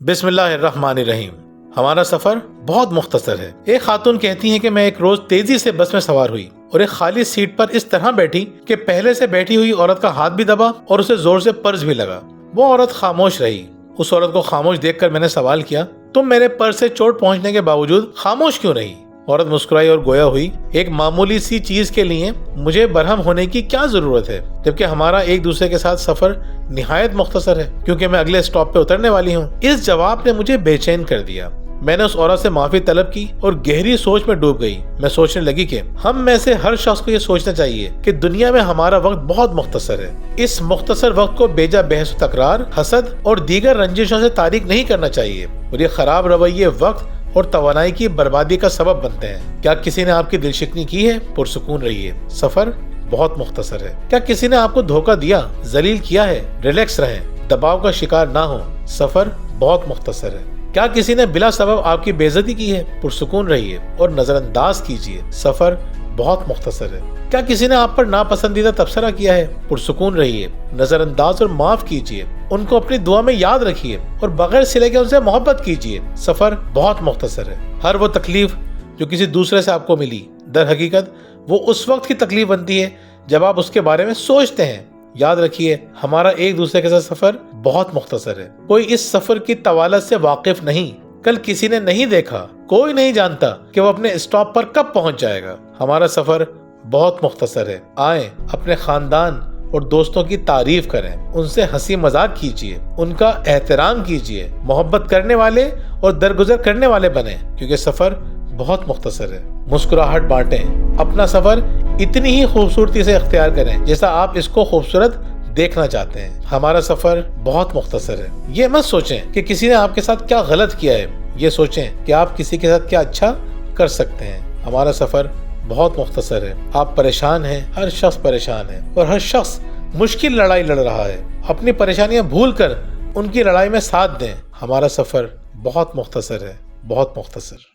بسم اللہ الرحمن الرحیم۔ ہمارا سفر بہت مختصر ہے۔ ایک خاتون کہتی ہیں کہ میں ایک روز تیزی سے بس میں سوار ہوئی اور ایک خالی سیٹ پر اس طرح بیٹھی کہ پہلے سے بیٹھی ہوئی عورت کا ہاتھ بھی دبا اور اسے زور سے پرس بھی لگا۔ وہ عورت خاموش رہی۔ اس عورت کو خاموش دیکھ کر میں نے سوال کیا، تم میرے پرس سے چوٹ پہنچنے کے باوجود خاموش کیوں رہی؟ عورت مسکرائی اور گویا ہوئی، ایک معمولی سی چیز کے لیے مجھے برہم ہونے کی کیا ضرورت ہے، جبکہ ہمارا ایک دوسرے کے ساتھ سفر نہایت مختصر ہے، کیونکہ میں اگلے اسٹاپ پہ اترنے والی ہوں۔ اس جواب نے مجھے بے چین کر دیا۔ میں نے اس عورت سے معافی طلب کی اور گہری سوچ میں ڈوب گئی۔ میں سوچنے لگی کہ ہم میں سے ہر شخص کو یہ سوچنا چاہیے کہ دنیا میں ہمارا وقت بہت مختصر ہے۔ اس مختصر وقت کو بیجا بحث و تکرار، حسد اور دیگر رنجشوں سے تاریک نہیں کرنا چاہیے، اور یہ خراب رویے وقت اور توانائی کی بربادی کا سبب بنتے ہیں۔ کیا کسی نے آپ کی دل شکنی کی ہے؟ پرسکون رہیے، سفر بہت مختصر ہے۔ کیا کسی نے آپ کو دھوکہ دیا، ذلیل کیا ہے؟ ریلیکس رہیں، دباؤ کا شکار نہ ہو، سفر بہت مختصر ہے۔ کیا کسی نے بلا سبب آپ کی بے عزتی کی ہے؟ پرسکون رہیے اور نظر انداز کیجیے، سفر بہت مختصر ہے۔ کیا کسی نے آپ پر ناپسندیدہ تبصرہ کیا ہے؟ پرسکون رہیے، نظر انداز اور معاف کیجیے، ان کو اپنی دعا میں یاد رکھیے اور بغیر سلے کے ان سے محبت کیجیے، سفر بہت مختصر ہے۔ ہر وہ تکلیف جو کسی دوسرے سے آپ کو ملی، در حقیقت وہ اس وقت کی تکلیف بنتی ہے جب آپ اس کے بارے میں سوچتے ہیں۔ یاد رکھیے، ہمارا ایک دوسرے کے ساتھ سفر بہت مختصر ہے۔ کوئی اس سفر کی طوالت سے واقف نہیں۔ کل کسی نے نہیں دیکھا، کوئی نہیں جانتا کہ وہ اپنے اسٹاپ پر کب پہنچ جائے گا۔ ہمارا سفر بہت مختصر ہے۔ آئیں، اپنے خاندان اور دوستوں کی تعریف کریں، ان سے ہنسی مذاق کیجیے، ان کا احترام کیجیے، محبت کرنے والے اور درگزر کرنے والے بنیں، کیونکہ سفر بہت مختصر ہے۔ مسکراہٹ بانٹیں، اپنا سفر اتنی ہی خوبصورتی سے اختیار کریں جیسا آپ اس کو خوبصورت دیکھنا چاہتے ہیں۔ ہمارا سفر بہت مختصر ہے۔ یہ مت سوچیں کہ کسی نے آپ کے ساتھ کیا غلط کیا ہے، یہ سوچیں کہ آپ کسی کے ساتھ کیا اچھا کر سکتے ہیں۔ ہمارا سفر بہت مختصر ہے۔ آپ پریشان ہیں، ہر شخص پریشان ہے، اور ہر شخص مشکل لڑائی لڑ رہا ہے۔ اپنی پریشانیاں بھول کر ان کی لڑائی میں ساتھ دیں۔ ہمارا سفر بہت مختصر ہے، بہت مختصر۔